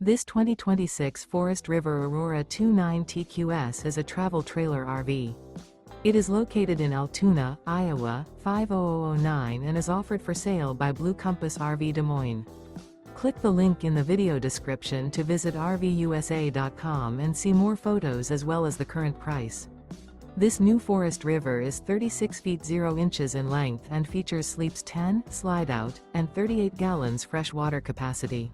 This 2026 Forest River Aurora 29 TQS is a travel trailer RV. It is located in Altoona, Iowa, 50009 and is offered for sale by Blue Compass RV Des Moines. Click the link in the video description to visit RVUSA.com and see more photos as well as the current price. This new Forest River is 36 feet 0 inches in length and features sleeps 10, slide-out, and 38 gallons fresh water capacity.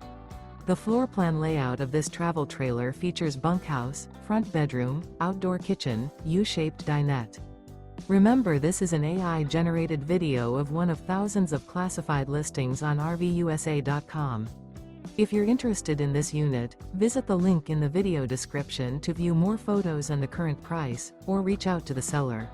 The floor plan layout of this travel trailer features bunkhouse, front bedroom, outdoor kitchen, U-shaped dinette. Remember, this is an AI-generated video of one of thousands of classified listings on RVUSA.com. If you're interested in this unit, visit the link in the video description to view more photos and the current price, or reach out to the seller.